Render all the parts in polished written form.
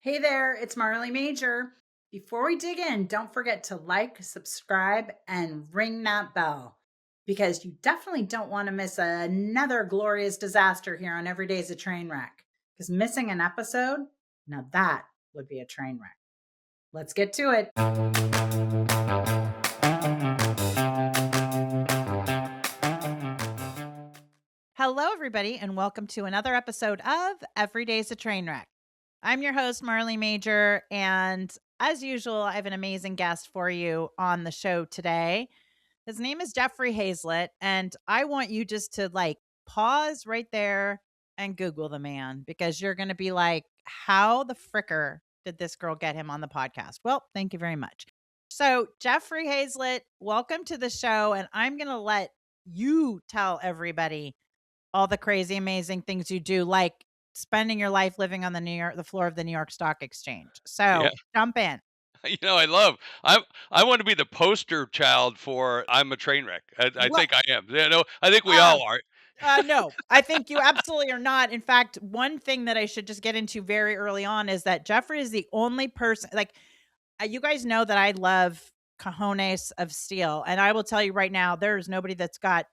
Hey there, it's Marley Majcher. Before we dig in, don't forget to like, subscribe, and ring that bell because you definitely don't want to miss another glorious disaster here on Every Day's a Train Wreck. Because missing an episode, now that would be a train wreck. Let's get to it. Hello, everybody, and welcome to another episode of Every Day's a Train Wreck. I'm your host, Marley Majcher, and as usual, I have an amazing guest for you on the show today. His name is Jeffrey Hayzlett, and I want you just to pause right there and Google the man because you're going to be like, how the fricker did this girl get him on the podcast? Well, thank you very much. So, Jeffrey Hayzlett, welcome to the show, and I'm going to let you tell everybody all the crazy, amazing things you do, like spending your life living on the floor of the New York Stock Exchange. Yeah, So jump in. I love I want to be the poster child for I'm a train wreck. I Well, think I am. No, I think we uh, all are. no, I think you absolutely are not. In fact, one thing that I should just get into very early on is that Jeffrey is the only person, you guys know that I love cojones of steel. And I will tell you right now, there's nobody that's got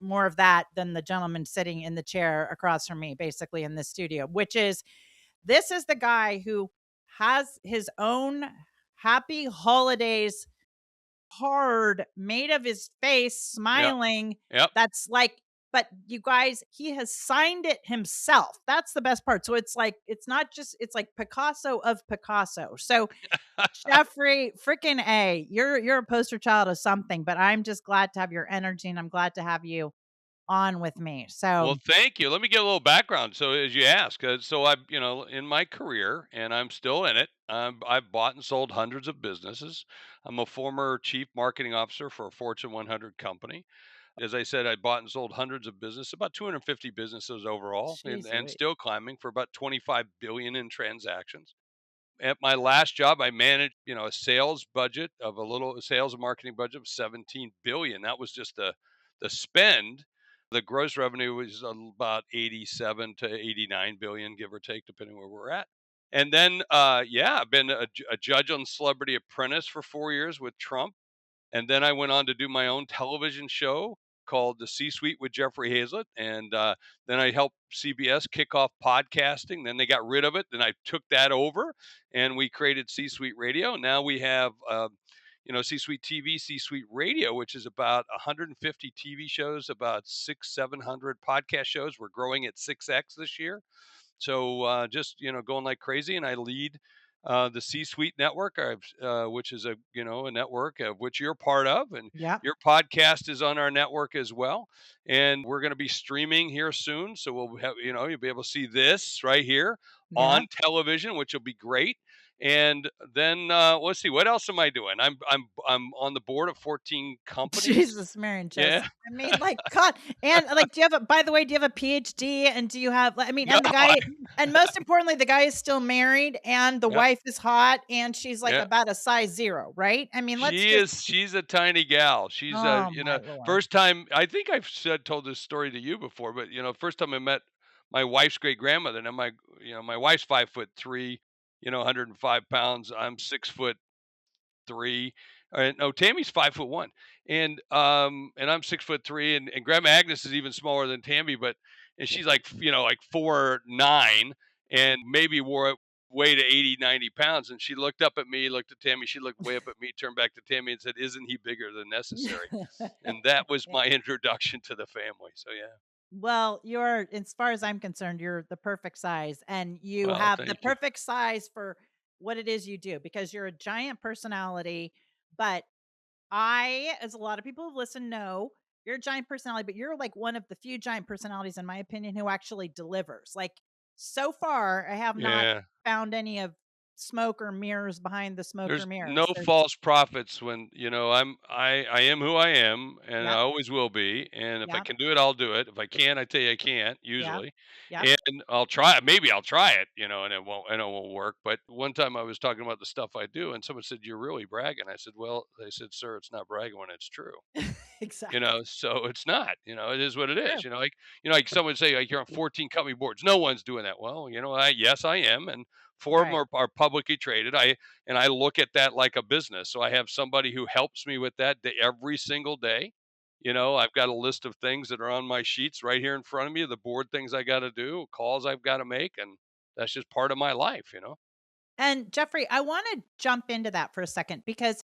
more of that than the gentleman sitting in the chair across from me, basically in this studio, this is the guy who has his own happy holidays card made of his face Yep, smiling. yep. That's but you guys, he has signed it himself. That's the best part. So it's not just, it's like Picasso of Picasso. So Jeffrey, freaking A, you're a poster child of something, but I'm just glad to have your energy and I'm glad to have you on with me. Well, So thank you. Let me get a little background. So, as you ask, so in my career, and I'm still in it. I've bought and sold hundreds of businesses. I'm a former chief marketing officer for a Fortune 100 company. As I said, I bought and sold hundreds of businesses, about 250 businesses overall, jeez and Louise. still climbing for about 25 billion in transactions. At my last job, I managed, a sales budget of a little sales and marketing budget of 17 billion. That was just the spend. The gross revenue was about 87 to 89 billion, give or take, depending where we're at. And then, I've been a judge on Celebrity Apprentice for 4 years with Trump. And then I went on to do my own television show called The C-Suite with Jeffrey Hayzlett. And then I helped CBS kick off podcasting. Then they got rid of it. Then I took that over and we created C-Suite Radio. Now we have, C-Suite TV, C-Suite Radio, which is about 150 TV shows, about 700 podcast shows. We're growing at 6X this year. So just going like crazy, and I lead the C-Suite network, which is a network of which you're part of, and Yep. your podcast is on our network as well. And we're going to be streaming here soon, so we'll have you'll be able to see this right here Yep. on television, which will be great. And then let's see, what else am I doing? I'm on the board of 14 companies. Jesus, Mary and Yeah. Joseph. I mean, God, and do you have by the way, do you have a PhD? And do you have, No, and the guy, and most importantly, the guy is still married and the yeah, wife is hot and she's like yeah. about a size zero, right? I mean, let's just, She's a tiny gal. She's oh my Lord. first time, I think I've told this story to you before, but first time I met my wife's great grandmother. Now my wife's 5'3", 105 pounds. I'm 6'3". No, Tammy's 5'1", and I'm 6'3", and Grandma Agnes is even smaller than Tammy, and she's like 4'9", and maybe wore weighed 80, 90 pounds. And she looked up at me, looked at Tammy, she looked way up at me, turned back to Tammy and said, "Isn't he bigger than necessary?" And that was my introduction to the family. So yeah. Well, you're, as far as I'm concerned, you're the perfect size and you Well, have the thank you. perfect size for what it is you do because you're a giant personality. But as a lot of people who've listened know, you're a giant personality, but you're like one of the few giant personalities, in my opinion, who actually delivers. Like, so far, I have not Yeah. found any of smoke or mirrors behind the smoke or There's no mirrors. There's, false prophets when, I am who I am, and I yep, always will be. And if I yep, can do it, I'll do it. If I can't, I tell you I can't yep, usually. yep. And I'll try it. Maybe I'll try it, and it won't work. But one time I was talking about the stuff I do, and someone said, "You're really bragging." I said, "Well," they said, "Sir, it's not bragging when it's true." Exactly. So it's not, it is what it True. is. Like someone say, like, you're on 14 company boards. No one's doing that. Well, yes, I am. And 4 of them Right. are publicly traded. I look at that like a business. So I have somebody who helps me with that every single day. I've got a list of things that are on my sheets right here in front of me, the board things I got to do, calls I've got to make, and that's just part of my life. And Jeffrey, I want to jump into that for a second because,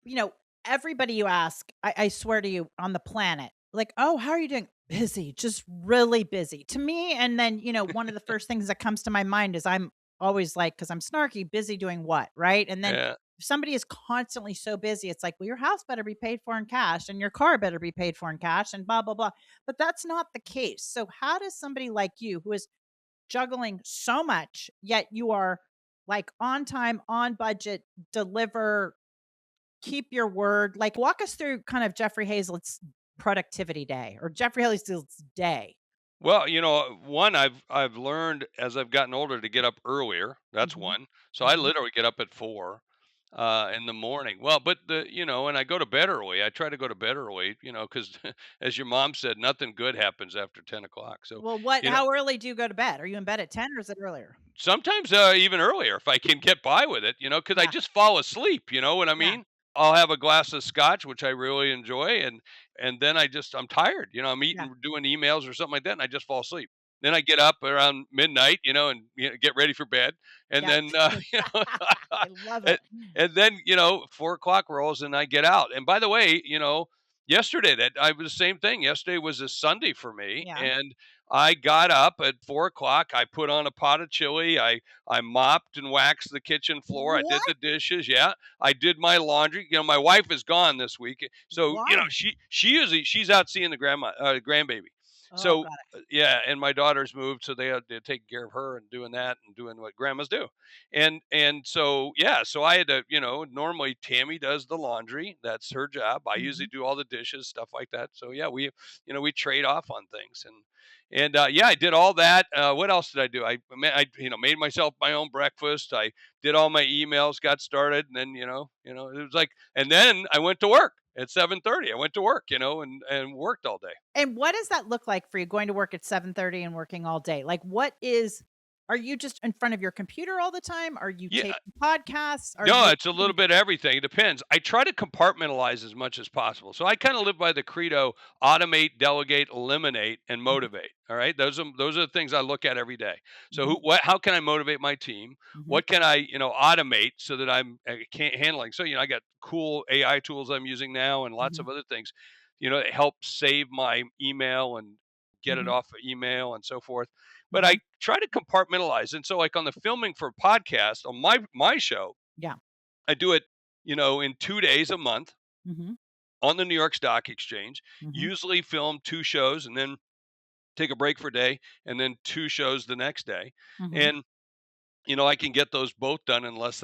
you know, everybody you ask, I swear to you, on the planet, like, oh, how are you doing? Busy, just really busy to me. And then, one of the first things that comes to my mind is I'm always like, because I'm snarky, busy doing what? Right. And then Yeah. if somebody is constantly so busy, it's like, well, your house better be paid for in cash and your car better be paid for in cash and blah, blah, blah. But that's not the case. So, how does somebody like you, who is juggling so much, yet you are like on time, on budget, deliver, keep your word. Like, walk us through kind of Jeffrey Hayzlett's productivity day or Jeffrey Hayzlett's day. Well, one I've learned as I've gotten older to get up earlier. That's Mhm, one. So I mhm. literally get up at 4 in the morning. Well, but and I go to bed early. I try to go to bed early, because as your mom said, nothing good happens after 10 o'clock. So, Well, you know, how early do you go to bed? Are you in bed at 10 or is it earlier? sometimes even earlier if I can get by with it, because I Yeah, just fall asleep. You know what I yeah, mean? I'll have a glass of scotch, which I really enjoy, and then I'm tired. I'm yeah, eating, doing emails or something like that, and I just fall asleep. Then I get up around midnight, and get ready for bed, and yeah. then I love and, it. and then 4 o'clock rolls, and I get out. And by the way, yesterday that I was the same thing. Yesterday was a Sunday for me, Yeah. and I got up at 4 o'clock. I put on a pot of chili. I mopped and waxed the kitchen floor. I did What? the dishes. Yeah, I did my laundry. My wife is gone this week, so Why? she's out seeing the grandbaby. Oh, So got yeah, and my daughter's moved, so they're taking care of her and doing that and doing what grandmas do. And so yeah, so I had to, normally Tammy does the laundry. That's her job. I it. usually Mhm. do all the dishes, stuff like that. So yeah, we trade off on things. And yeah, I did all that. What else did I do? I made myself my own breakfast. I did all my emails, got started, and then it was like, and then I went to work at 7:30. I went to work, and worked all day. And what does that look like for you going to work at 7:30 and working all day? Like, are you just in front of your computer all the time? Are you Yeah, taping podcasts? no, it's a little bit of everything. It depends. I try to compartmentalize as much as possible. So I kind of live by the credo: automate, delegate, eliminate, and Mhm, motivate. All right, those are the things I look at every day. So mhm, how can I motivate my team? mhm, What can I automate so that can't handling? So I got cool AI tools I'm using now, and lots mhm, of other things, that help save my email and get it mhm, off of email and so forth. But mhm. I try to compartmentalize, and so like on the filming for podcast on my show. Yeah. I do it, in 2 days a month Mhm, on the New York Stock Exchange, mhm. usually film 2 shows and then take a break for a day and then 2 shows the next day. Mhm. And I can get those both done in less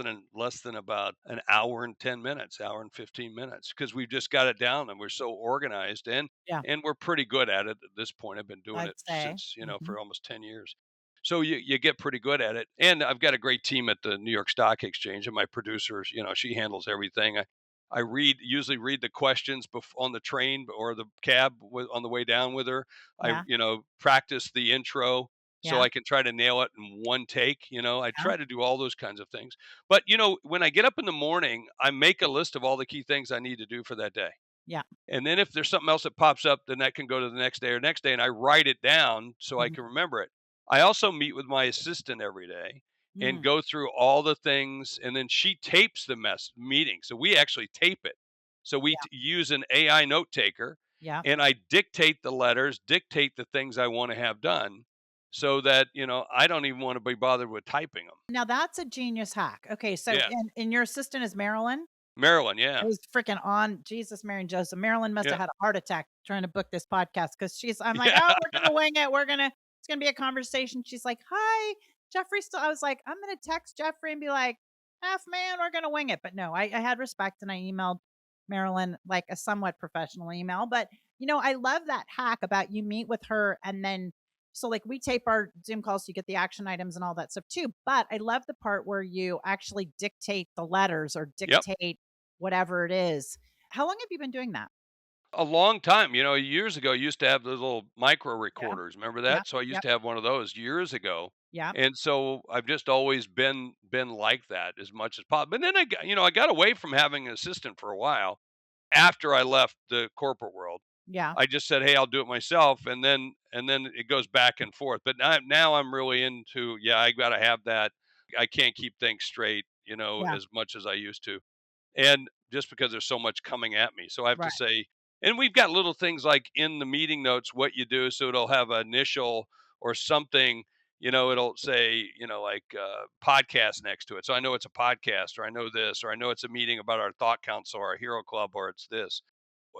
than about an hour and 10 minutes, hour and 15 minutes, because we've just got it down and we're so organized, Yeah, and we're pretty good at it at this point. I've been doing I'd it say. since, Mhm. for almost 10 years. So you get pretty good at it. And I've got a great team at the New York Stock Exchange, and my producers, she handles everything. I usually read the questions on the train or the cab on the way down with her. I, Yeah, practice the intro so yeah, I can try to nail it in one take. I yeah, try to do all those kinds of things. But, when I get up in the morning, I make a list of all the key things I need to do for that day. yeah. And then if there's something else that pops up, then that can go to the next day, and I write it down so I Mhm. can remember it. I also meet with my assistant every day and Mm. go through all the things, and then she tapes the meeting. So we actually tape it. So we Yeah, use an AI note taker, yeah. and I dictate the letters, dictate the things I want to have done, so that I don't even want to be bothered with typing them. Now that's a genius hack. Okay, so Yeah, and your assistant is Marilyn? Maryland. I Yeah, was freaking on Jesus, Mary, and Joseph. Marilyn must yeah, have had a heart attack trying to book this podcast because I'm like, yeah, oh, we're gonna wing it. It's gonna be a conversation. She's like, hi, Jeffrey. Still, I was like, I'm gonna text Jeffrey and be like, F man, we're gonna wing it. But no, I had respect and I emailed Marilyn like a somewhat professional email. But I love that hack about you meet with her and then so like we tape our Zoom calls so you get the action items and all that stuff too. But I love the part where you actually dictate the letters or yep. dictate whatever it is. How long have you been doing that? A long time. Years ago, I used to have those little micro Yeah. recorders. Remember Yeah. that? So I used Yep. to have one of those years ago. Yeah. And so I've just always been like that as much as possible. But then I got away from having an assistant for a while after I left the corporate world. Yeah. I just said, "Hey, I'll do it myself," and then it goes back and forth. But now I'm really into, yeah, I got to have that. I can't keep things straight, Yeah. as much as I used to. And just because there's so much coming at me. So I have to Right. say, and we've got little things like in the meeting notes what you do, so it'll have an initial or something, it'll say, like podcast next to it. So I know it's a podcast, or I know this, or I know it's a meeting about our thought council or our hero club, or it's this.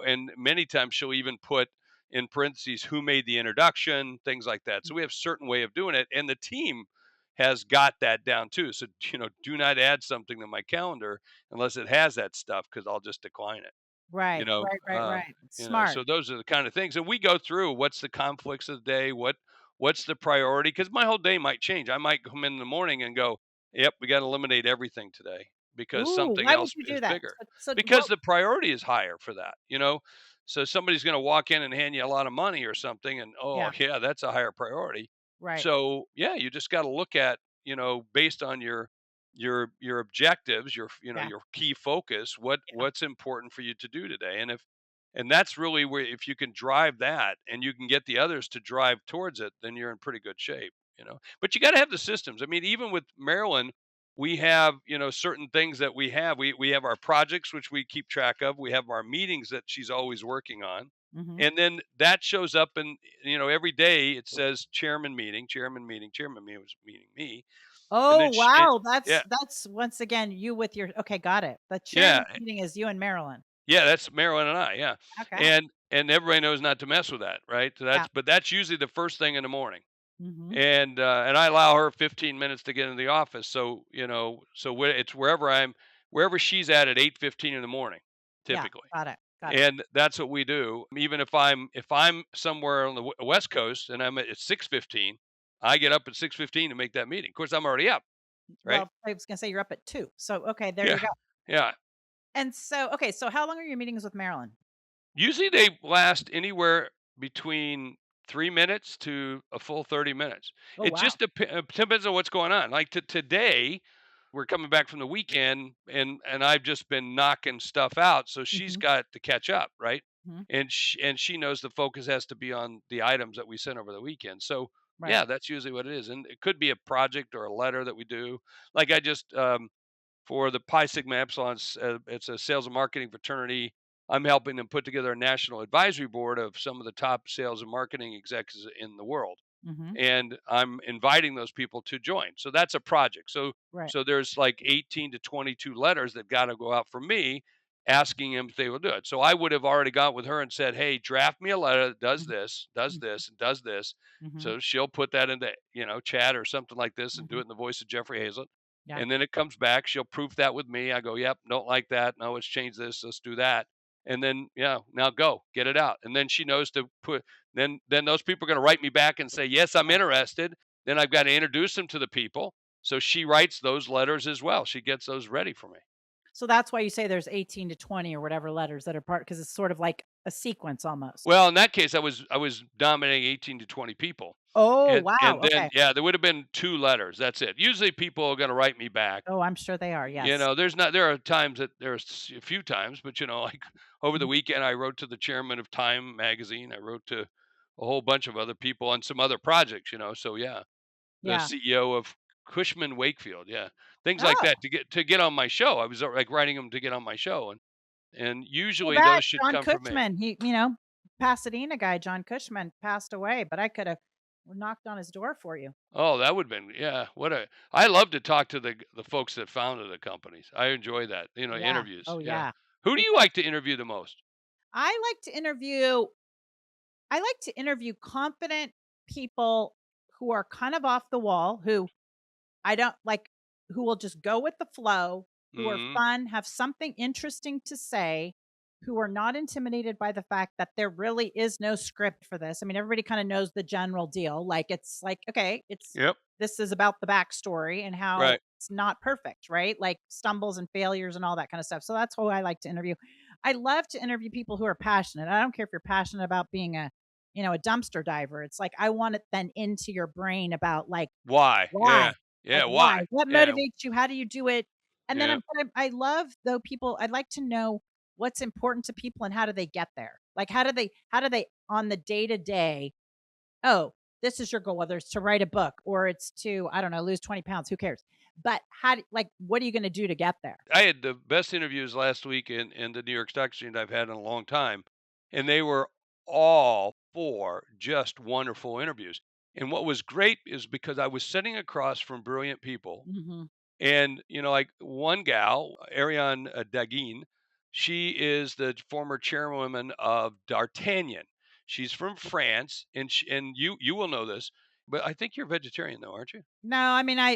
And many times she'll even put in parentheses who made the introduction, things like that. So we have a certain way of doing it, and the team has got that down too. So do not add something to my calendar unless it has that stuff, because I'll just decline it. You Right. know, Right. Right. uh, Right. Smart. so those are the kind of things, and we go through what's the conflicts of the day, what's the priority, because my whole day might change. I might come in the morning and go, "Yep, we got to eliminate everything today because Ooh, something why would else you do is that? bigger." So Because what? the priority is higher for that. So somebody's going to walk in and hand you a lot of money or something, and oh Yeah. yeah, that's a higher priority. Right. So yeah, you just got to look at, based on your objectives, Yeah. your key focus, Yeah. what's important for you to do today. And that's really where, if you can drive that and you can get the others to drive towards it, then you're in pretty good shape. But you got to have the systems. I mean, even with Marilyn, we have, certain things that we have our projects which we keep track of, we have our meetings that she's always working on. Hmm. And then that shows up, and every day it says chairman meeting, chairman meeting, chairman meeting, was meeting me. And Oh, then she, wow. yeah, That's once again you with your, okay, got it. The yeah, chairman meeting is you and Marilyn. yeah, that's Marilyn and I, yeah. Okay. And everybody knows not to mess with that, right? So Yeah. that's usually the first thing in the morning. Hmm. And I allow her 15 minutes to get in the office. So, it's wherever she's at 8:15 in the morning, Yeah. typically. Got it. Got it. And that's what we do. Even if I'm somewhere on the West Coast and I'm at 6:15, I get up at 6:15 to make that meeting. Of course, I'm already up, right? Well, I was gonna say you're up at 2. So okay, there you Yeah. go. Yeah. And so okay, so how long are your meetings with Marilyn? Usually they last anywhere between 3 minutes to a full 30 minutes. Oh, It wow. just depends on what's going on. Like today, we're coming back from the weekend, and I've just been knocking stuff out. So she's Hmm. got to catch up, right? Hmm. And she knows the focus has to be on the items that we sent over the weekend. So Right. yeah, that's usually what it is. And it could be a project or a letter that we do. Like I just for the Pi Sigma Epsilon. It's a sales and marketing fraternity. I'm helping them put together a national advisory board of some of the top sales and marketing executives in the world, Hmm. and I'm inviting those people to join. So that's a project. So Right. so there's like 18 to 22 letters that got to go out from me asking them if they will do it. So I would have already got with her and said, "Hey, draft me a letter that does Hmm. this, does this, and does this." Hmm. So she'll put that into, chat or something like this and do Hmm. it in the voice of Jeffrey Hayzlett. Yeah. And then it comes back. She'll proof that with me. I go, "Yep, don't like that. No, let's change this. Let's do that." And then, yeah, now go get it out. And then she knows to put. Then those people are going to write me back and say, "Yes, I'm Right. interested." Then I've got to introduce them to the people. So she writes those letters as well. She gets those ready for me. So that's why you say there's 18 to 20 or whatever letters that are part, because it's sort of like a sequence almost. Well, in that case, I was dominating 18 to 20 people. Oh, And wow. then, Okay. yeah, there would have been two letters. That's it. Usually people are going to write me back. Oh, I'm sure they are. Yes. There are times that there's a few times, but like over the Mhm. weekend, I wrote to the chairman of Time magazine. I wrote to a whole bunch of other people on some other projects. So yeah, the Yeah. CEO of Cushman Wakefield. Yeah. Things like Oh, that to get on my show. I was like writing them to get on my show. And too usually bad. those should John come from me. Cushman, Pasadena guy, John Cushman passed away, but I could have knocked on his door for you. Oh, that would have been, yeah. I love to talk to the folks that founded the companies. I enjoy that, Yeah. interviews. Oh, Yeah. yeah. Who do you Because like to interview the most? I like to interview I like to interview confident people who are kind of off the wall, who I don't like, who will just go with the flow, who are Hmm. fun, have something interesting to say, who are not intimidated by the fact that there really is no script for this. I mean, everybody kind of knows the general deal. Like, it's like, okay, Yep. this is about the backstory and how Right. it's not perfect, right? Like stumbles and failures and all that kind of stuff. So that's who I like to interview. I love to interview people who are passionate. I don't care if you're passionate about being a a dumpster diver. It's like, I want it then into your brain about like, Why? why? Yeah. Like, Yeah. why? Why? What Yeah. motivates you? How do you do it? And then Yeah. I love though people, I'd like to know what's important to people and how do they get there? Like, how do they on the day to day, oh, this is your goal, whether it's to write a book or it's to, I don't know, lose 20 pounds, who cares? But like, what are you going to do to get there? I had the best interviews last week in the New York Stock Exchange I've had in a long time, and they were all 4 just wonderful interviews. And what was great is because I was sitting across from brilliant people, Hmm. and, like one gal, Ariane Dagin, she is the former chairwoman of D'Artagnan. She's from France, and you will know this, but I think you're vegetarian though, aren't you? No, I mean, I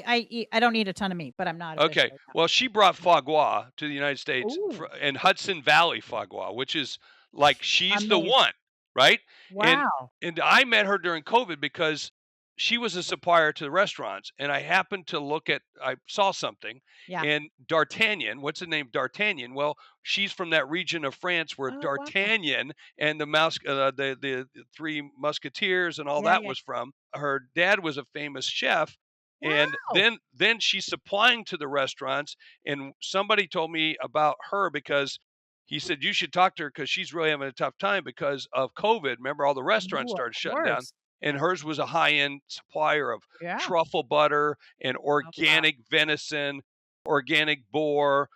don't eat a ton of meat, but I'm not Okay. officially. No. Well, she brought foie gras to the United States Ooh, and Hudson Valley foie gras, which is like she's the amazing. one, right? And Wow. and I met her during COVID because she was a supplier to the restaurants, and I happened to I saw something, Yeah. and D'Artagnan, what's the name D'Artagnan? Well, she's from that region of France where Oh, wow. D'Artagnan and the Three Musketeers and all Yeah, that yeah. was from. Her dad was a famous chef, and Wow. then she's supplying to the restaurants, and somebody told me about her because he said you should talk to her because she's really having a tough time because of COVID. Remember, all the restaurants Ooh, of started shutting down, course. and hers was a high-end supplier of Yeah. truffle butter and Oh, wow. organic venison, organic boar,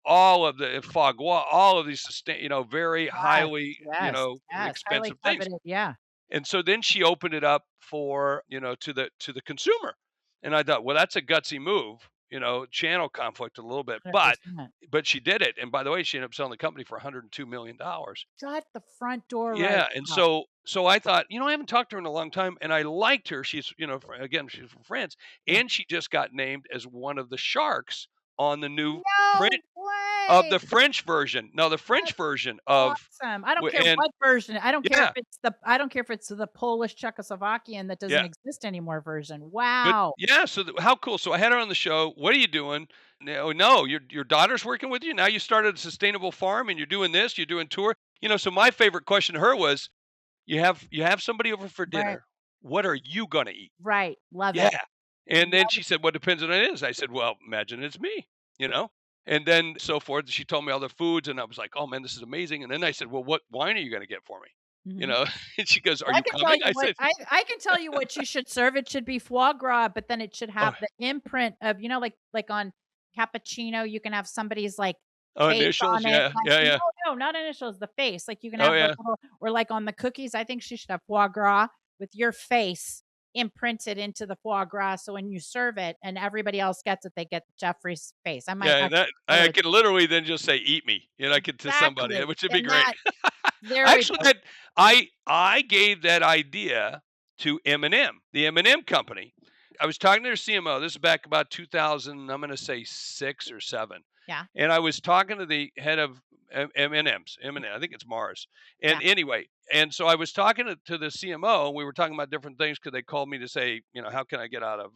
all of the foie gras, all of these very Yes, highly, yes, yes. Highly expensive things. coveted. Yeah. And so then she opened it up for, to the consumer. And I thought, well, that's a gutsy move, channel conflict a little bit, but 100%. she did it. And by the way, she ended up selling the company for $102 million. Shut the front door right Yeah, and now. so I thought, I haven't talked to her in a long time, and I liked her. She's, again, she's from France, Yeah. and she just got named as one of the sharks on the new print No of way. the French version. No, the French That's version of awesome. I don't care and what version. yeah, I don't care if it's the Polish Czechoslovakian that doesn't yeah. exist anymore version. But Wow. yeah, so how cool. So I had her on the show. What are you doing? No, no, your daughter's working with you. Now you started a sustainable farm and you're doing this, you're doing tour. So my favorite question to her was, you have somebody over for Right. dinner. What are you gonna eat? Right. Love Yeah. it. And then Love she said, "What depends on it is?" I said, "Well, imagine it's me, you know?" And then so forth. She told me all the foods, and I was like, "Oh man, this is amazing." And then I said, "Well, what wine are you gonna get for me?" You Mhm. know? And she goes, "Are Well, I you can tell coming?" you I what said, I can tell you what you should serve. It should be foie gras, but then it should "Oh, have the imprint of, like on cappuccino, you can have somebody's like oh, face initials, on it. yeah, Like, yeah, no, yeah. no, not initials, the face. Like you can Oh have the yeah." little, or like on the cookies. I think she should have foie gras with your face imprinted into the foie gras. So when you serve it and everybody else gets it, they get Jeffrey's face. I might Yeah, actually that go I with could literally then just say, "Eat me," I could to somebody, exactly. which would be And great. that there we Actually, go. I gave that idea to M&M, the M&M company. I was talking to their CMO. This is back about 2000, I'm gonna say 6 or 7. Yeah. And I was talking to the head of M&M's, M&M, I think it's Mars. Yeah. And anyway, and so I was talking to the CMO, and we were talking about different things because they called me to say, how can I get out of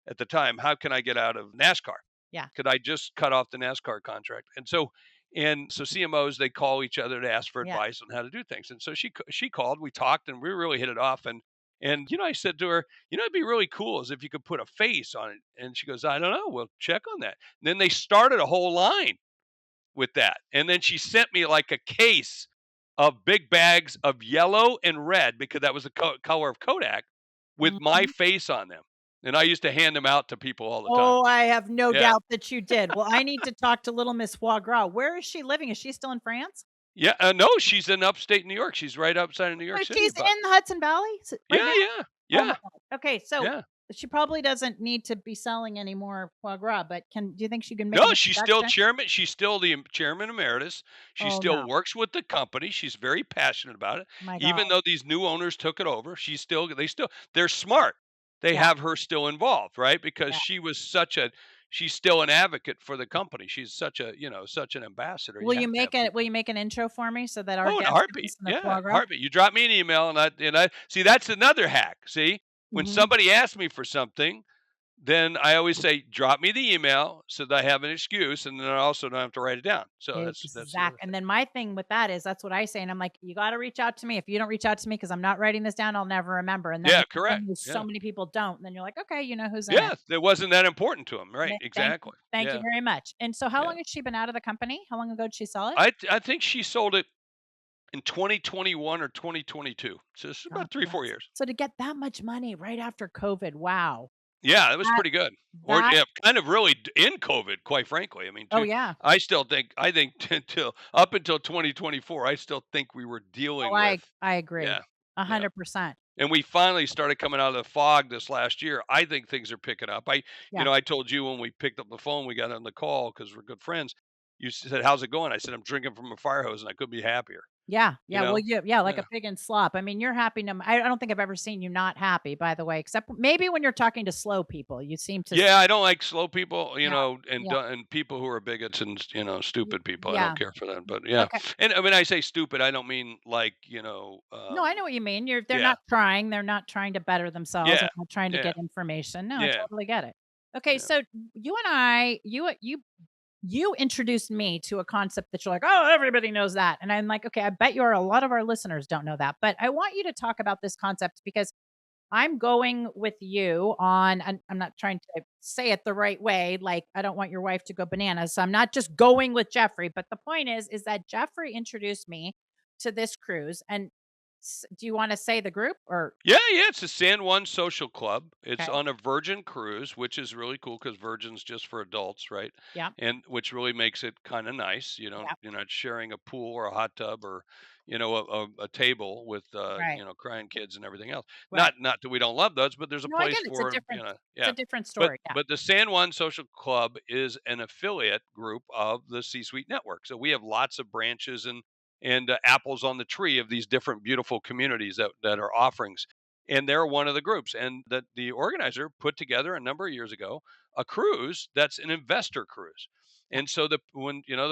at the time, how can I get out of NASCAR? Yeah. Could I just cut off the NASCAR contract? And so CMOs, they call each other to ask for Yeah. advice on how to do things. And so she called, we talked, and we really hit it off. And I said to her, it'd be really cool is if you could put a face on it. And she goes, I don't know, we'll check on that. And then they started a whole line with that. And then she sent me like a case of big bags of yellow and red because that was the color of Kodak with my Mhm. face on them. And I used to hand them out to people all the time. Oh, I have no Yeah. doubt that you did. Well, I need to talk to little Miss Foie Gras. Where is she living? Is she still in France? Yeah, no, she's in upstate New York. She's right outside of New So York City, she's but in the Hudson Valley right yeah, now? yeah, Oh my yeah, god. Okay, so yeah. she probably doesn't need to be selling any more foie gras, but do you think she can make an No, she's still introduction? chairman. She's still the chairman emeritus. She Oh, still no. works with the company. She's very passionate about it. My god. Even though these new owners took it over, they're smart. They Yeah, have her still involved, right? Because yeah. she's still an advocate for the company. She's such an ambassador. You have to have Will people. you make an intro for me so that our Oh, in a guests can heartbeat. listen to Yeah, foie gras? heartbeat. You drop me an email, and I see that's another hack. See, when Mhm. somebody asks me for something, then I always say, drop me the email so that I have an excuse, and then I also don't have to write it down. So that's the other And thing. then my thing with that is that's what I say, and I'm like, "You gotta reach out to me. If you don't reach out to me, because 'cause I'm not writing this down, I'll never remember." And then Yeah, the correct. problem is so Yeah. many people don't, and then you're like, "Okay, you know who's in it." Yeah, it wasn't that important to him. Right. Exactly. Thank you Yeah. very much. And so how Yeah. long has she been out of the company? How long ago did she sell it? I think she sold it in 2021 or 2022. So it's God about 3-4 bless. years. So to get that much money right after COVID, wow. Yeah, it was That pretty good. Or that yeah, kind of really in COVID, quite frankly. I mean, oh, yeah. I think until up until 2024, I still think we were Oh, dealing with. I agree. Yeah, yeah. 100%. And we finally started coming out of the fog this last year. I think things are picking up. Yeah. I told you when we picked up the phone, we got on the call because we're good friends. You said, "How's it going?" I said, "I'm drinking from a fire hose, and I couldn't be happier." Yeah, You yeah, well, know? yeah, like Yeah. a pig in slop. I mean, you're happy no I don't think I've ever seen you not happy, by the way, except maybe when you're talking to slow people, you seem to Yeah, I don't like slow people, yeah, and yeah, and people who are bigots and stupid people. I don't yeah, care for that. But yeah, okay. and when I say stupid, I don't mean like No, I know what you mean. They're yeah, not trying. They're not trying to better themselves. yeah, They're not trying to yeah, get information. No, I yeah, totally get it. Okay, yeah. so you introduced me to a concept that you're like, oh, everybody knows that, and I'm like, okay, I bet a lot of our listeners don't know that, but I want you to talk about this concept because I'm going with you on, and I'm not trying to say it the right way. Like, I don't want your wife to go bananas. So I'm not just going with Jeffrey, but the point is that Jeffrey introduced me to this cruise. And do you want to say the group or? Yeah, yeah, it's the San Juan Social Club. It's Okay. on a Virgin cruise, which is really cool because Virgin's just for adults, right? Yeah. And which really makes it kind of nice. Yeah. You're not sharing a pool or a hot tub or, a table with, Right. crying kids and everything else. Right. Not that we don't love those, but there's a No, I place get it. for, It's a yeah. different But story. Yeah. but the San Juan Social Club is an affiliate group of the C-Suite Network. So we have lots of branches and apples on the tree of these different beautiful communities that are offerings, and they're one of the groups, and that the organizer put together a number of years ago a cruise that's an investor cruise. Yeah. And so the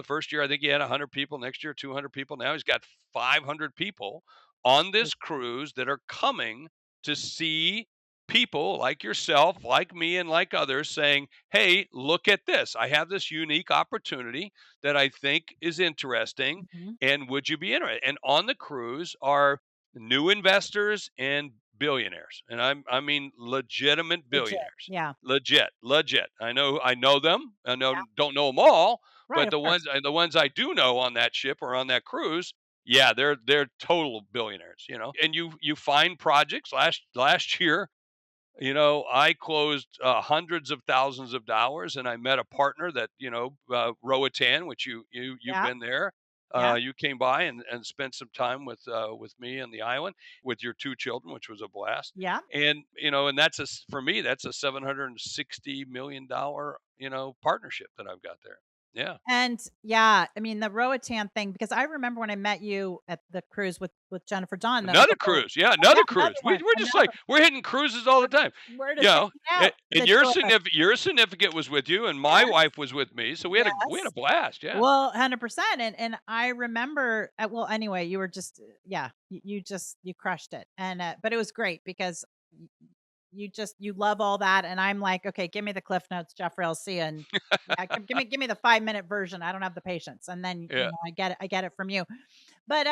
first year I think he had 100 people, next year 200 people, now he's got 500 people on this cruise that are coming to see people like yourself, like me, and like others saying, hey, look at this, I have this unique opportunity that I think is interesting, Mhm. and would you be interested? And on the cruise are new investors and billionaires, and I mean legitimate Legit. billionaires, Yeah. legit. I know them. I know Yeah. don't know them all, Right. but Of course. the ones I do know on that ship or on that cruise, yeah, they're total billionaires. And you find projects. Last year, I closed hundreds of thousands of dollars, and I met a partner that Roatan, which you've Yeah. been there. Yeah. You came by and spent some time with me on the island with your two children, which was a blast. Yeah. And and for me that's a $760 million partnership that I've got there. Yeah. And yeah, I mean the Roatan thing because I remember when I met you at the cruise with Jennifer Dawn, the Another whole cruise, yeah, oh yeah, another another cruise. one, We're just like another we're hitting cruises all the time, we're you just know. hanging out, And the 2 of us. your significant was with you, and my Yes, wife was with me, so we had a yes. blast. Yeah, Well, 100%, and I remember well, anyway, you were just yeah, you just you crushed it, and, but it was great because y you love all that, and I'm like, "Okay, give me the Cliff Notes, Jeffrey, I'll see you," and yeah, give me the 5-minute version, I don't have the patience, and then, yeah. I get it from you. But,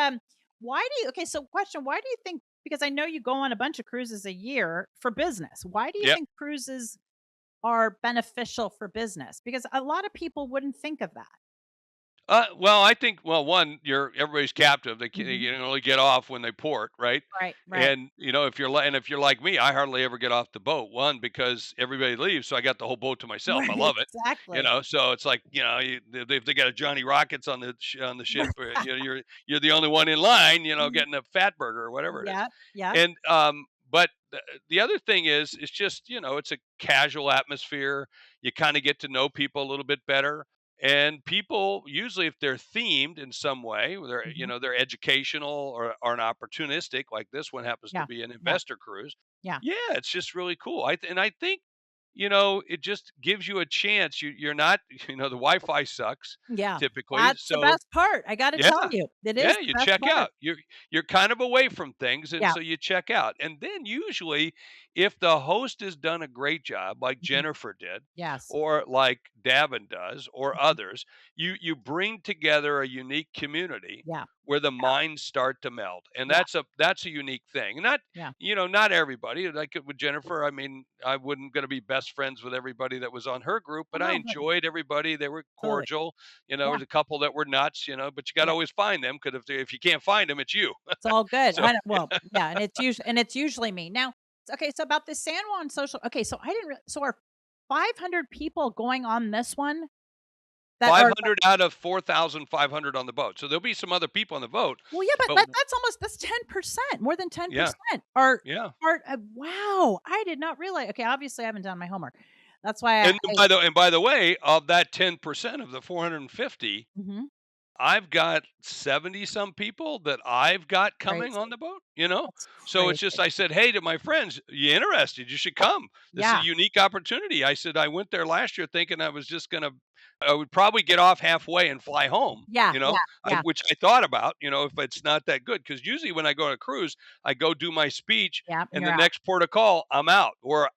why do you okay, so question, why do you think because I know you go on a bunch of cruises a year for business. Why do you Yep. think cruises are beneficial for business? Because a lot of people wouldn't think of that. Well, I think one, everybody's captive. They Mhm. can only get off when they port, right? Right, right. And if you're like me, I hardly ever get off the boat. One, because everybody leaves, so I got the whole boat to myself. I Right, love it. exactly. So it's like if they got a Johnny Rockets on the ship, you're the only one in line, Mhm. getting a fat burger or whatever it is. Yep, yep. And but the other thing is, it's just it's a casual atmosphere. You kind of get to know people a little bit better, and people usually, if they're themed in some way, Mhm. they're educational or an opportunistic, like this one happens to Yeah, be an yeah, investor cruise. yeah. Yeah, it's just really cool. And I think it just gives you a chance. You're not, the Wi-Fi sucks Yeah. typically. That's the So best part. I gotta yeah, tell you. It is yeah, the you best check part. out. You're kind of away from things, and Yeah. so you check out. And then usually, if the host has done a great job, like Mhm. Jennifer did, Yes. or like Davin does, or Mhm. others, you bring together a unique community Yeah. where the minds start to meld, and Yeah. that's a unique thing. Not Yeah. not everybody. Like with Jennifer, I mean, I wouldn't going to be best friends with everybody that was on her group, Oh, but I no, but enjoyed everybody. They were totally. cordial. There Yeah. was a couple that were nuts, but you got to Yeah. always find them because if you can't find them, it's you. It's all good. So I don't well, yeah, and it's usually me. Now, okay, so about the San Juan social okay, so I didn't so are 500 people going on this one that are like 500 out of 4,500 on the boat. So there'll be some other people on the boat, well, yeah, but but that's almost that's 10%, more than yeah, 10% are yeah. part of wow, I did not realize okay, obviously I haven't done my homework. That's why And by the way, of that 10% of the 450, mhm, I've got 70 some people that I've got coming on crazy. the boat. That's So it's crazy. just, I said, hey, to my friends, you interested? You should come. This is a Yeah, unique opportunity. I said, I went there last year thinking I would probably get off halfway and fly home, yeah, yeah, yeah, which I thought about, if it's not that good. Because usually when I go on a cruise, I go do my speech yeah, and and you're the out. next port of call, I'm out. Or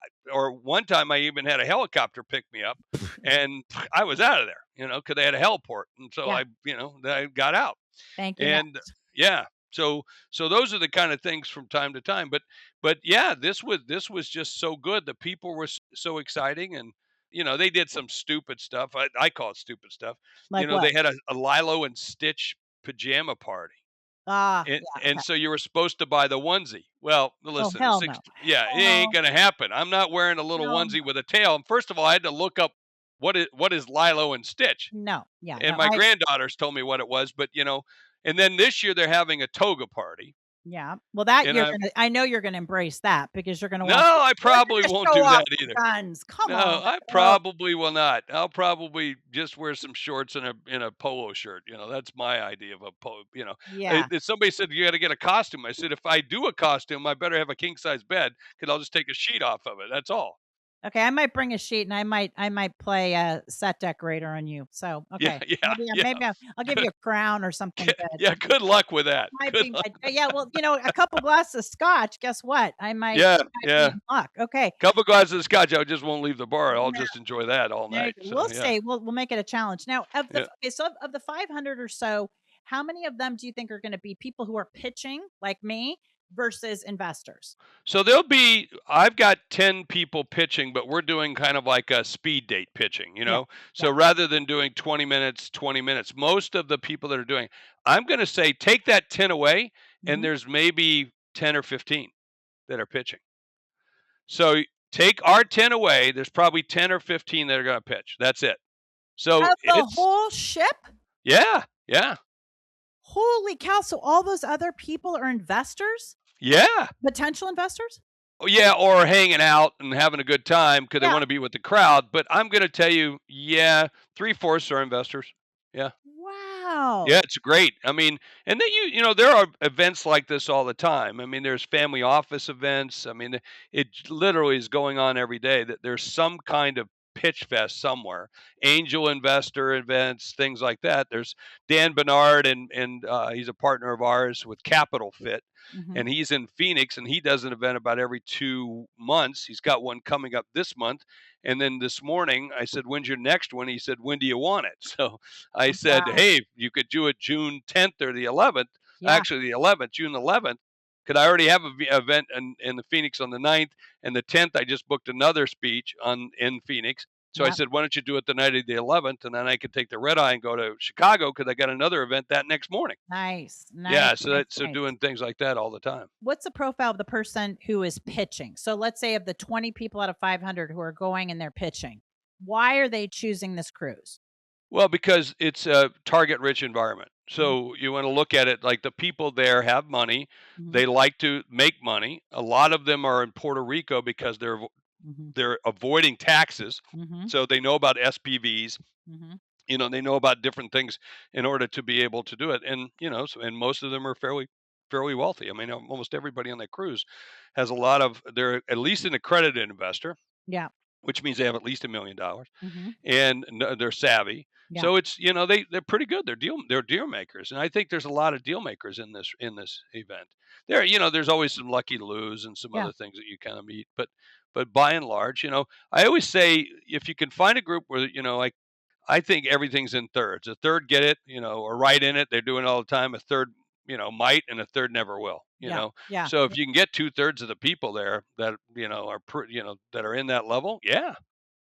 one time I even had a helicopter pick me up and I was out of there, because they had a heliport. And so Yeah, I got out. thank you And next. yeah, so those are the kind of things from time to time. But yeah, this was just so good. The people were so exciting, and they did some stupid stuff. I call it stupid stuff. Like what? They had a Lilo and Stitch pajama party. Ah, yeah, And okay. so you were supposed to buy the onesie. Well, Oh, listen, hell no. yeah, it Hell ain't no. gonna happen. I'm not wearing a little Hell onesie no. with a tail. And first of all, I had to look up what is Lilo and Stitch. No. Yeah, And no, my granddaughters told me what it was, but and then this year they're having a toga party. yeah. Well, that And you're gonna I know you're gonna embrace that because you're gonna no, want I you're probably gonna won't show do off that the either. guns. Come No, on. I Oh, probably will not. I'll probably just wear some shorts and a polo shirt. That's my idea of a yeah. If somebody said you got to get a costume, I said if I do a costume, I better have a king size bed because I'll just take a sheet off of it. That's all. Okay, I might bring a sheet and I might play a set decorator on you. So, Yeah, okay. yeah, yeah. Maybe I'll give you Good, a crown or something good. yeah. Good luck with that. Might Good be luck. my yeah, well, a couple glasses of scotch, guess what? Yeah, I might be yeah. in luck. Okay. Couple glasses of scotch, I just won't leave the bar. I'll Yeah, just enjoy that all there you night. go. So We'll yeah, see. We'll make it a challenge. Now, yeah. okay, so of the 500 or so, how many of them do you think are going to be people who are pitching like me versus investors? So I've got 10 people pitching, but we're doing kind of like a speed date pitching. Yeah. So Yeah. rather than doing 20 minutes, most of the people that are doing, I'm going to say take that 10 away, and Mhm. there's maybe 10 or 15 that are pitching. So take our 10 away, there's probably 10 or 15 that are going to pitch. That's it. So Of the it's, whole ship? yeah, yeah, Holy cow, so all those other people are investors? yeah. Potential investors? Oh, yeah, or hanging out and having a good time because they Yeah. want to be with the crowd. But I'm going to tell you, yeah, three-fourths are investors. Yeah. Wow. Yeah, it's great. I mean, and then there are events like this all the time. I mean, there's family office events. I mean, it literally is going on every day that there's some kind of pitch fest somewhere. Angel investor events, things like that. There's Dan Bernard and he's a partner of ours with Capital Fit, Mhm. and he's in Phoenix and he does an event about every 2 months. He's got one coming up this month. And then this morning I said, "When's your next one?" He said, "When do you want it?" So I said, Wow. "Hey, you could do it June 10th or the 11th. Yeah. Actually, the 11th, June 11th, because I already have a event in the Phoenix on the 9th, and the 10th I just booked another speech in Phoenix. So I Yep. said, why don't you do it the night of the 11th, and then I could take the red eye and go to Chicago because I got another event that next morning. Nice. Nice, Yeah, so nice, so nice. doing things like that all the time. What's the profile of the person who is pitching? So let's say of the 20 people out of 500 who are going and they're pitching, why are they choosing this cruise? Well, because it's a target-rich environment. Mhm, So you want to look at it like the people there have money. mhm, They like to make money. A lot of them are in Puerto Rico because mhm, they're avoiding taxes. mhm, So they know about SPVs. mhm. They know about different things in order to be able to do it. And and most of them are fairly wealthy. I mean, almost everybody on that cruise has a lot of. They're at least an accredited investor, Yeah. which means they have at least $1 million, Mhm. and they're savvy. Yeah. So it's they're pretty good. They're deal makers, and I think there's a lot of deal makers in this event. There's always some lucky lose and some Yeah. other things that you kind of meet, but by and large, I always say if you can find a group where like I think everything's in thirds. A third get it, are right in it. They're doing it all the time. A third, might, and a third never will. Yeah. Yeah. So if you can get 2/3 of the people there that that are in that level, yeah.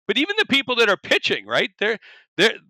But even the people that are pitching, right? They're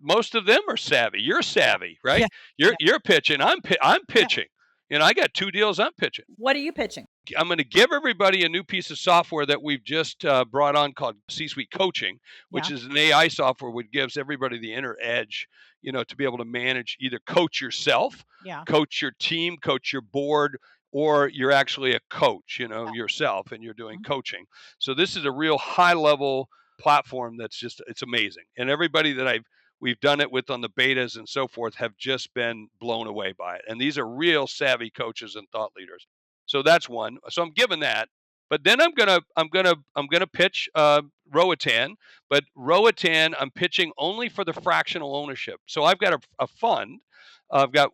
most of them are savvy. You're Yeah. savvy, right? Yeah. You're Yeah. you're pitching. I'm Yeah. pitching. I got 2 deals I'm pitching. What are you pitching? I'm going to give everybody a new piece of software that we've just brought on called C-Suite Coaching, which Yeah. is an AI software which gives everybody the inner edge, to be able to manage, either coach yourself, Yeah. coach your team, coach your board, or you're actually a coach, Yeah. yourself, and you're doing Mhm. coaching. So this is a real high level platform it's amazing. And everybody that we've done it with on the betas and so forth have just been blown away by it. And these are real savvy coaches and thought leaders. So that's one. So I'm giving that. But then I'm gonna pitch Roatan, but Roatan I'm pitching only for the fractional ownership. So I've got a fund. I've got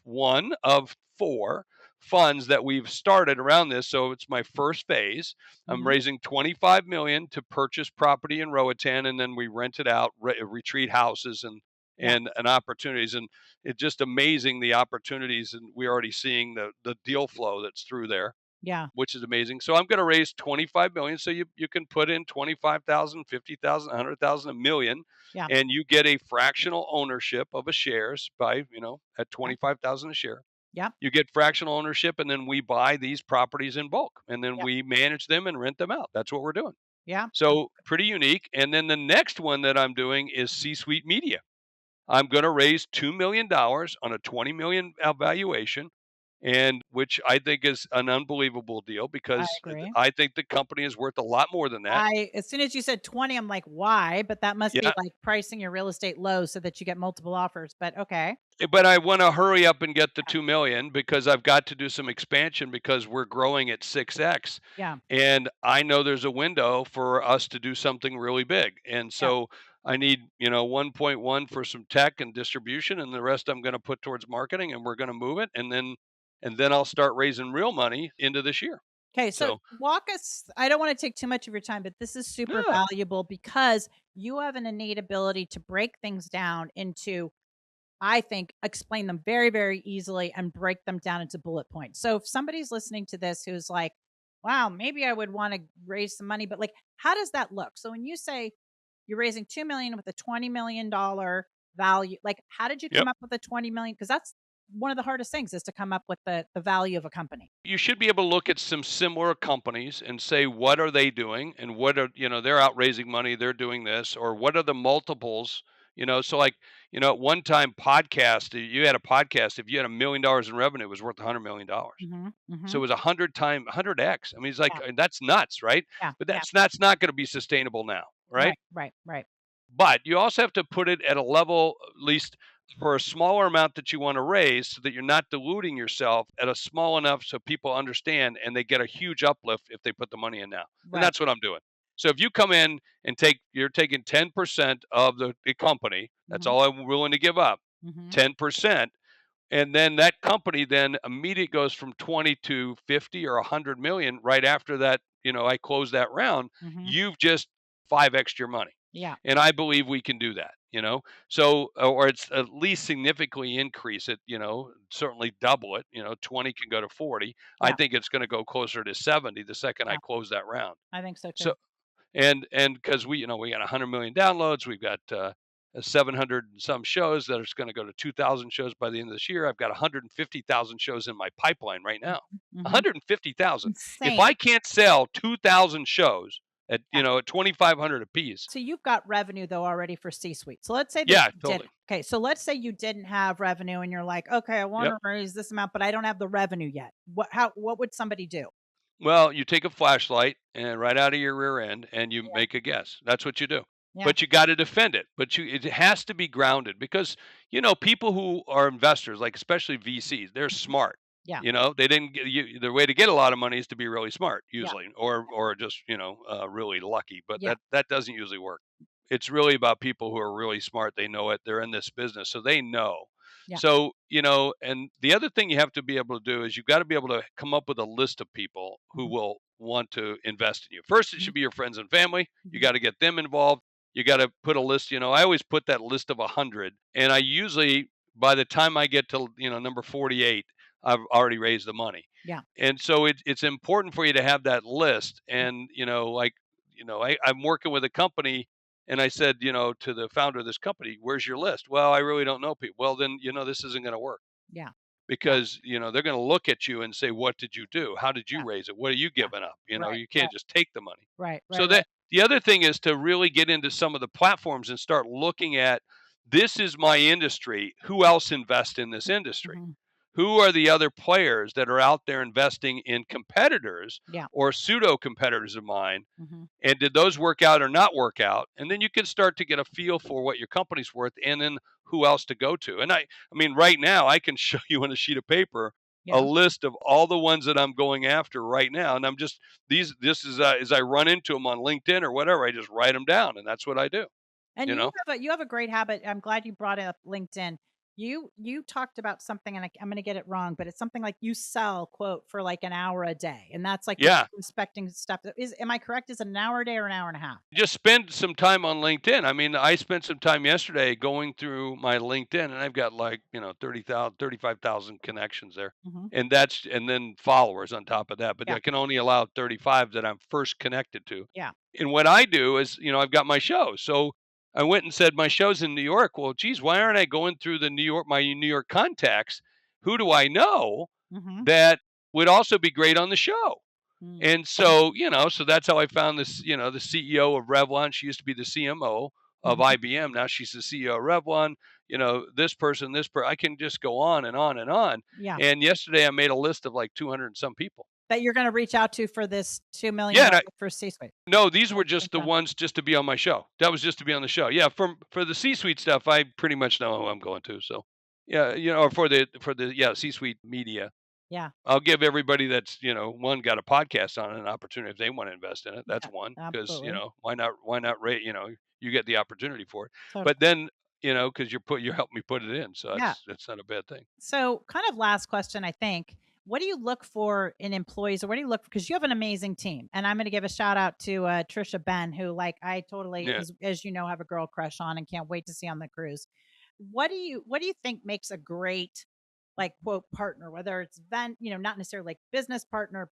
one of four funds that we've started around this. So it's my first phase. I'm Mhm. raising 25 million to purchase property in Roatan, and then we rent it out, retreat houses Yeah. and opportunities. And it's just amazing the opportunities, and we're already seeing the deal flow that's through there, Yeah. which is amazing. So I'm going to raise 25 million. So you can put in 25,000, 50,000, 100,000, a million, Yeah. and you get a fractional ownership of a shares by, at Yeah. 25,000 a share. Yeah. You get fractional ownership, and then we buy these properties in bulk, and then Yeah. we manage them and rent them out. That's what we're doing. Yeah. So pretty unique. And then the next one that I'm doing is C-Suite Media. I'm going to raise $2 million on a 20 million valuation, and which I think is an unbelievable deal I because agree. I think the company is worth a lot more than that. As soon as you said 20, I'm like, "Why?" But that must be Yeah, like pricing your real estate low so that you get multiple offers, but okay. but I want to hurry up and get the 2 million because I've got to do some expansion because we're growing at 6x. Yeah. And I know there's a window for us to do something really big. And Yeah. so I need, 1.1 for some tech and distribution, and the rest I'm going to put towards marketing, and we're going to move it, and then I'll start raising real money into this year. Okay, so So, walk us. I don't want to take too much of your time, but this is super yeah. valuable because you have an innate ability to break things down into, I think, explain them very, very easily and break them down into bullet points. So if somebody's listening to this who's like, wow, maybe I would want to raise some money, but like, how does that look? So when you say you're raising 2 million with a $20 million value, like, how did you Yep. come up with the 20 million? Because that's one of the hardest things is to come up with the value of a company. You should be able to look at some similar companies and say, what are they doing? And what are, they're out raising money, they're doing this, or what are the multiples? So like, at one time you had a podcast, if you had $1 million in revenue, it was worth $100 million. Hmm. So it Hmm. was 100x. I mean, it's like, Yeah. that's nuts, right? Yeah. But Yeah. that's not going to be sustainable now, right? Right. Right. Right. But you also have to put it at a level, at least for a smaller amount that you want to raise, so that you're not diluting yourself at a small enough so people understand and they get a huge uplift if they put the money in now. And Right. that's what I'm doing. So if you come in and you're taking 10% of the company, that's Hmm. all I'm willing to give up, Hmm. 10%. And then that company then immediately goes from 20 to 50 or 100 million right after that, I close that round. Hmm. You've just 5x your money. Yeah. And I believe we can do that. So, or it's at least significantly increase it, certainly double it, 20 can go to 40. I Yeah. think it's going to go closer to 70 the second I Yeah. close that round. I think so too. So, and because we got 100 million downloads, we've got 700 and some shows that are going to go to 2,000 shows by the end of this year. I've got 150,000 shows in my pipeline right now. Hmm. 150,000. If Insane. I can't sell 2,000 shows at Yeah. at 2,500 a piece, So you've got revenue though already for C-suite. So let's say that yeah, you didn't. totally. Okay, so let's say you didn't have revenue and you're like, okay, I want Yep. to raise this amount, but I don't have the revenue yet. What would somebody do? Well, you take a flashlight and right out of your rear end and you Yeah. make a guess. That's what you do. Yeah. But you got to defend it. But it has to be grounded because people who are investors, like especially VCs, they're Mhm. smart. Yeah. They didn't get you. The way to get a lot of money is to be really smart, Yeah. usually, or just really lucky. But Yeah. that doesn't usually work. It's really about people who are really smart. They know it. They're in this business, so they know. Yeah. So and the other thing you have to be able to do is you've got to be able to come up with a list of people who Mhm. will want to invest in you. First, it Mhm. should be your friends and family. You Mhm. got to get them involved. You got to put a list. I always put that list of 100, and I usually by the time I get to number 48, I've already raised the money. Yeah. And so it's important for you to have that list. Yeah. And, I'm working with a company and I said, to the founder of this company, where's your list? Well, I really don't know people. Well, then, this isn't going to work Yeah. Yeah. because, they're going to look at you and say, what did you do? How did you Yeah. raise it? What are you Yeah. giving up? Right. You Right. can't just take the money. Right. So Right. Right. that the other thing is to really get into some of the platforms and start looking at this is my industry. Who else invests in this industry? Mhm. Who are the other players that are out there investing in competitors Yeah. or pseudo competitors of mine? Mhm. And did those work out or not work out? And then you can start to get a feel for what your company's worth and then who else to go to. And I mean, right now I can show you on a sheet of paper a Yeah. list of all the ones that I'm going after right now. And I'm just, this is, as I run into them on LinkedIn or whatever, I just write them down and that's what I do, And you know? you have a great habit. I'm glad you brought up LinkedIn. You talked about something, and I'm going to get it wrong, but it's something like you sell quote for like an hour a day, and that's like you're Yeah. inspecting stuff. Am I correct? Is it an hour a day or an hour and a half? Just spend some time on LinkedIn. I mean, I spent some time yesterday going through my LinkedIn and I've got like, 30,000, 35,000 connections there. Hmm. And then followers on top of that, but Yeah. I can only allow 35 that I'm first connected to. Yeah. And what I do is, I've got my show. So I went and said my show's in New York. Well, geez, why aren't I going through my New York contacts? Who do I know Hmm. that would also be great on the show? Mm. And so, so that's how I found this, the CEO of Revlon. She used to be the CMO of Mhm. IBM. Now she's the CEO of Revlon. I can just go on and on and on. Yeah. And yesterday I made a list of like 200 and some people. That you're going to reach out to for this $2 million Yeah. And for C-suite. no, these were just the Okay. ones just to be on my show. That was just to be on the show. Yeah. For the C-suite stuff, I pretty much know who I'm going to. So yeah, or for the C-suite media. Yeah. I'll give everybody that's, one got a podcast on it an opportunity if they want to invest in it. That's Yeah. one because, Absolutely. why not rate, you get the opportunity for it. Totally. But then, because you're helping me put it in. So Yeah. that's not a bad thing. So, kind of last question, I think. What do you look for in employees, or what do you look for? Because you have an amazing team, and I'm going to give a shout out to Trisha Ben, who, like, I totally, Yeah. as you know, have a girl crush on, and can't wait to see on the cruise. What do you think makes a great, like, quote, partner? Whether it's not necessarily like business partner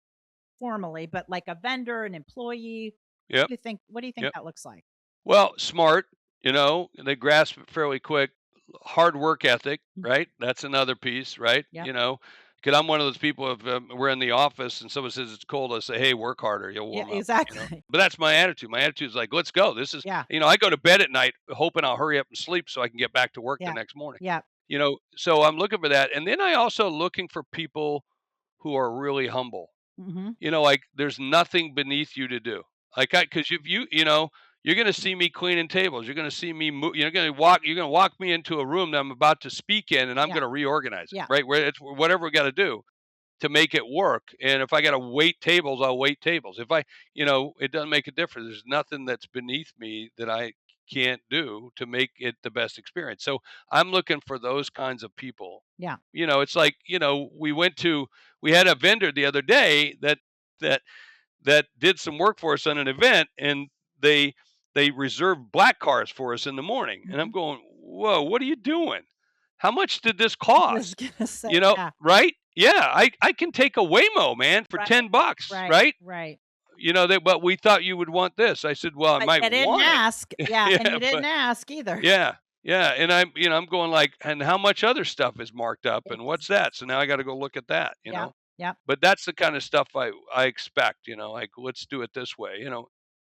formally, but like a vendor, an employee. Yep. What do you think Yep. that looks like? Well, smart, they grasp it fairly quick. Hard work ethic, Mm. right? That's another piece, right? Yep. Because I'm one of those people. If we're in the office and someone says it's cold, I say, "Hey, work harder. You'll Yeah. warm up." Exactly. But that's my attitude. My attitude is like, "Let's go. This is," Yeah. I go to bed at night hoping I'll hurry up and sleep so I can get back to work the Yeah. next morning. Yeah. So I'm looking for that, and then I also looking for people who are really humble. Hmm. Like there's nothing beneath you to do. Like because if you're going to see me cleaning tables. You're going to see me move. You're going to walk me into a room that I'm about to speak in, and I'm Yeah. going to reorganize it. Yeah. Right, where it's whatever we got to do to make it work. And if I got to wait tables, I'll wait tables. If it doesn't make a difference. There's nothing that's beneath me that I can't do to make it the best experience. So I'm looking for those kinds of people. Yeah. It's like, we had a vendor the other day that that did some work for us on an event, and they reserved black cars for us in the morning. And I'm Mhm. going, whoa, what are you doing? How much did this I was cost? gonna say, yeah. Right? Yeah, I can take a Waymo, man, for Right. $10, Right. right? Right. But we thought you would want this. I said, well, I But might you didn't want it. ask. Yeah, and Yeah, you didn't but ask either. yeah, yeah. And I'm going like, and how much other stuff is marked up and what's It's that? So now I got to go look at that. Yep. Yep. But that's the kind of stuff I expect, like let's do it this way,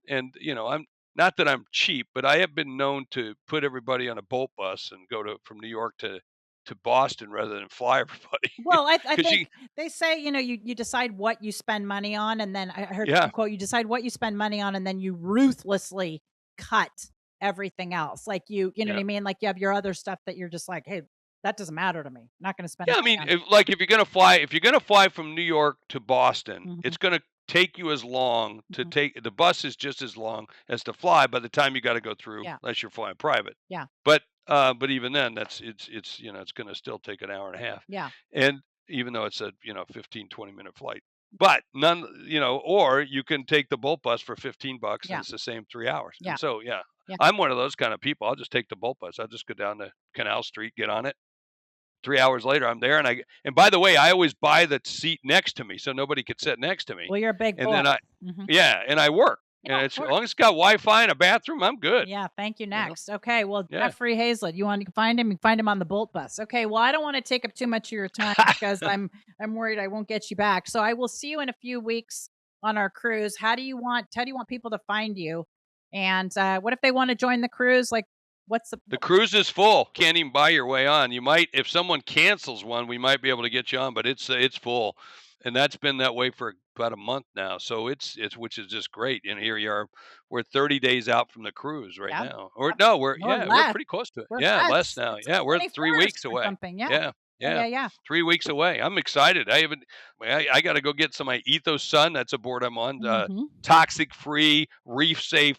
and I'm not that I'm cheap, but I have been known to put everybody on a bolt bus and go from New York to Boston rather than fly everybody. Well, I Because think they say, you decide what you spend money on, and then I heard yeah, some quote, you decide what you spend money on, and then you ruthlessly cut everything else. Like you know what yeah, I mean? Like you have your other stuff that you're just like, hey, that doesn't matter to me. Not going to spend Yeah, I money mean, on. if you're gonna fly from New York to Boston, Mhm, it's gonna take you as long to mhm. take the bus is just as long as to fly by the time you got to go through, Yeah, unless you're flying private. yeah, But even then, it's it's gonna still take an hour and a half, yeah, and even though it's a 15-20 minute flight, but or you can take the Bolt bus for $15 and yeah, it's the same 3 hours. yeah, And so yeah, yeah. I'm one of those kind of people. I'll just take the Bolt bus. I'll just go down to Canal Street, get on it. 3 hours later, I'm there, and by the way, I always buy the seat next to me so nobody could sit next to me, Well, you're a big and boy. then Mhm. yeah, and I work, Yeah, and of it's as long as course. it's got Wi-Fi and a bathroom, I'm good. Yeah, thank you. You know, Next. Okay, well, yeah. Jeffrey Hayzlett, you can find him. You can find him on the Bolt bus. Okay, well, I don't want to take up too much of your time because I'm worried I won't get you back. So I will see you in a few weeks on our cruise. How do you want people to find you? And what if they want to join the cruise? Like, what's the The cruise is full. Can't even buy your way on. You might, if someone cancels one, we might be able to get you on, but it's full, and that's been that way for about a month now. So it's which is just great. And here you are, we're 30 days out from the cruise right yeah, now, or no, or we're less? pretty close to it. We're Yeah, less less. now. It's Yeah, we're 3 weeks 21st or away. something. Yeah, Yeah, yeah, yeah, yeah, yeah. 3 weeks away. I'm excited. I got to go get some of my Ethos Sun. That's a board I'm on. Hmm. Toxic free, reef safe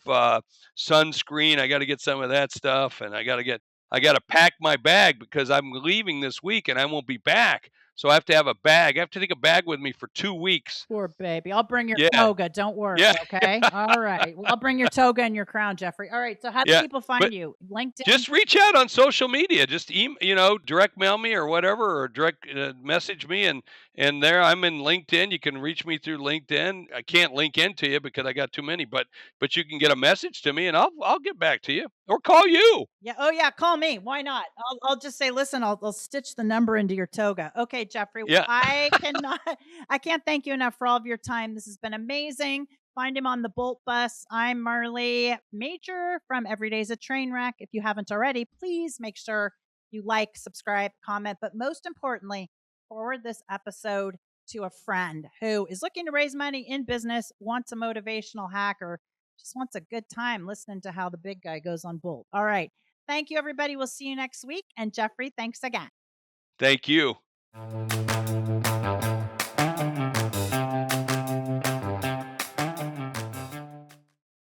sunscreen. I got to get some of that stuff, and I got to pack my bag because I'm leaving this week and I won't be back. So I have to have a bag. I have to take a bag with me for 2 weeks. Poor baby. I'll bring your Yeah, toga. Don't worry. yeah, Okay. All right. Well, I'll bring your toga and your crown, Jeffrey. All right. So, how do yeah. people But find you? LinkedIn? just reach out on social media. Just direct mail me or whatever, or direct message me, and there I'm in LinkedIn. You can reach me through LinkedIn. I can't link into you because I got too many, but you can get a message to me, and I'll get back to you or call you. Yeah. Oh, yeah. Call me. Why not? I'll just say, listen, I'll stitch the number into your toga. Okay, Jeffrey. Well, Yeah. I cannot, I can't thank you enough for all of your time. This has been amazing. Find him on the Bolt bus. I'm Marley Major from Every Day's a Train Wreck. If you haven't already, please make sure you like, subscribe, comment, but most importantly, forward this episode to a friend who is looking to raise money in business, wants a motivational hack, or just wants a good time listening to how the big guy goes on Bolt. All right. Thank you, everybody. We'll see you next week. And Jeffrey, thanks again. Thank you.